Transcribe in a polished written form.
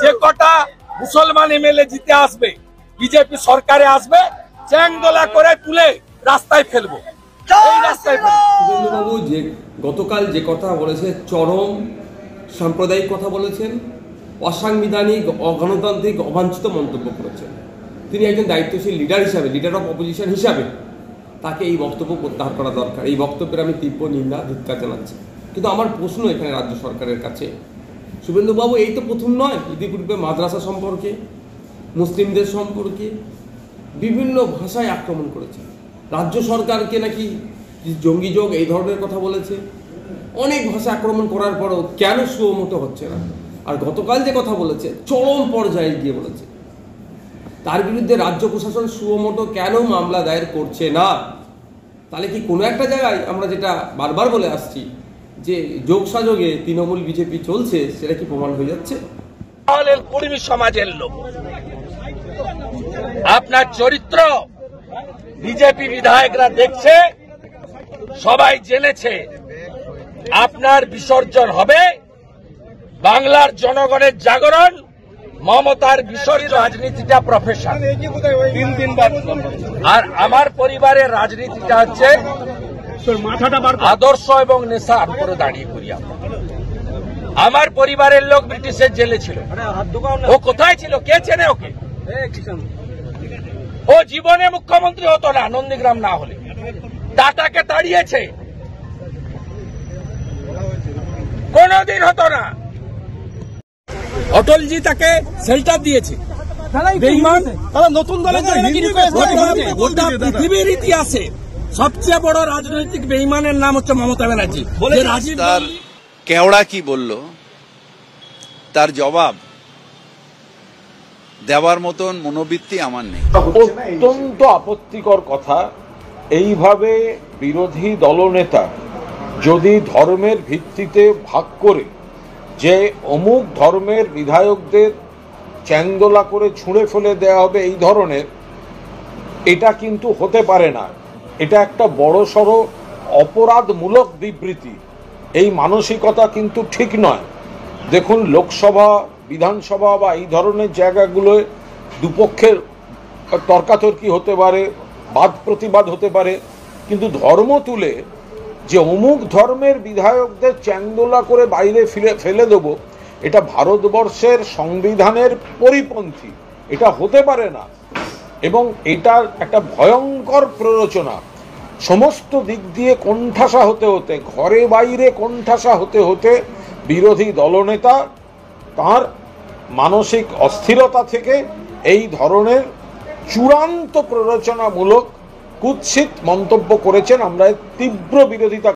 যে কটা মুসলমান এমএলএ জিতে আসবে, বিজেপি সরকারে আসবে, চ্যাংদোলা করে তুলে রাস্তায় ফেলবো। এই রাস্তায় বাবু যে গতকাল যে কথা বলেছে, চরম সাম্প্রদায়িক কথা বলেছেন, অসাংবিধানিক, অগণতান্ত্রিক, অবাঞ্ছিত মন্তব্য করেছেন। তিনি একজন দায়িত্বশীল লিডার হিসাবে, লিডার অফ অপোজিশন হিসাবে তাকে এই বক্তব্য প্রত্যাহার করা দরকার। এই বক্তব্যের আমি তীব্র নিন্দা, ধিক্কার জানাচ্ছি। কিন্তু আমার প্রশ্ন এখানে রাজ্য সরকারের কাছে, শুভেন্দুবাবু এই তো প্রথম নয়, ইতিপূর্বে মাদ্রাসা সম্পর্কে, মুসলিমদের সম্পর্কে বিভিন্ন ভাষায় আক্রমণ করেছে। রাজ্য সরকারকে নাকি জঙ্গি যোগ এই ধরনের কথা বলেছে। অনেক ভাষা আক্রমণ করার পরও কেন সুমোটো হচ্ছে না? আর গতকাল যে কথা বলেছে, চরম পর্যায়ে গিয়ে বলেছে, তার বিরুদ্ধে রাজ্য প্রশাসন সুমোটো কেন মামলা দায়ের করছে না? তাহলে কি কোনো একটা জায়গায় আমরা যেটা বারবার বলে আসছি যে যোগসাযোগে তৃণমূল বিজেপি চলছে, সেটা কি প্রমাণ হয়ে যাচ্ছে? কর্মী সমাজের লোক, আপনার চরিত্র বিজেপি বিধায়করা দেখছে, সবাই জেনেছে। আপনার বিসর্জন হবে, বাংলার জনগণের জাগরণ, মমতার বিসর্জন। রাজনীতিটা প্রফেশন, আর আমার পরিবারের রাজনীতিটা হচ্ছে আদর্শ এবং নেশার উপরে দাঁড়িয়ে করি। আমার পরিবারের লোক ব্রিটিশের জেলে ছিল। ও কোথায় ছিল? কে চেনে ওকে? ও জীবনে মুখ্যমন্ত্রী হতো না নন্দীগ্রাম না হলে। টাটাকে তাড়িয়েছে, কোনদিন হতো না। অটলজি তাকে শেল্টার দিয়েছে। নতুন দলের পৃথিবীর ইতিহাসে সবচেয়ে বড় রাজনৈতিক বেঈমানের নাম হচ্ছে মমতা ব্যানার্জি। তার কেওড়া কি বলল, তার জবাব দেওয়ার মতন মনোবৃত্তি আমার নেই। অত্যন্ত আপত্তিকর কথা। এইভাবে বিরোধী দলনেতা যদি ধর্মের ভিত্তিতে ভাগ করে যে অমুক ধর্মের বিধায়কদের চ্যাংদোলা করে ছুঁড়ে ফেলে দেওয়া হবে, এই ধরনের, এটা কিন্তু হতে পারে না। এটা একটা বড়সড় অপরাধমূলক বিবৃতি। এই মানসিকতা কিন্তু ঠিক নয়। দেখুন, লোকসভা, বিধানসভা বা এই ধরনের জায়গাগুলোয় দুপক্ষের তর্কাতর্কি হতে পারে, বাদ প্রতিবাদ হতে পারে, কিন্তু ধর্ম তুলে যে অমুক ধর্মের বিধায়কদের চ্যাংদোলা করে বাইরে ফেলে দেব, এটা ভারতবর্ষের সংবিধানের পরিপন্থী। এটা হতে পারে না, এবং এটার একটা ভয়ঙ্কর প্ররোচনা। সমস্ত দিক দিয়ে কোণঠাসা হতে হতে, ঘরে বাইরে কোণঠাসা হতে হতে বিরোধী দলনেতা তার মানসিক অস্থিরতা থেকে এই ধরনের চূড়ান্ত প্ররোচনামূলক কুৎসিত মন্তব্য করেছেন। আমরা তীব্র বিরোধিতা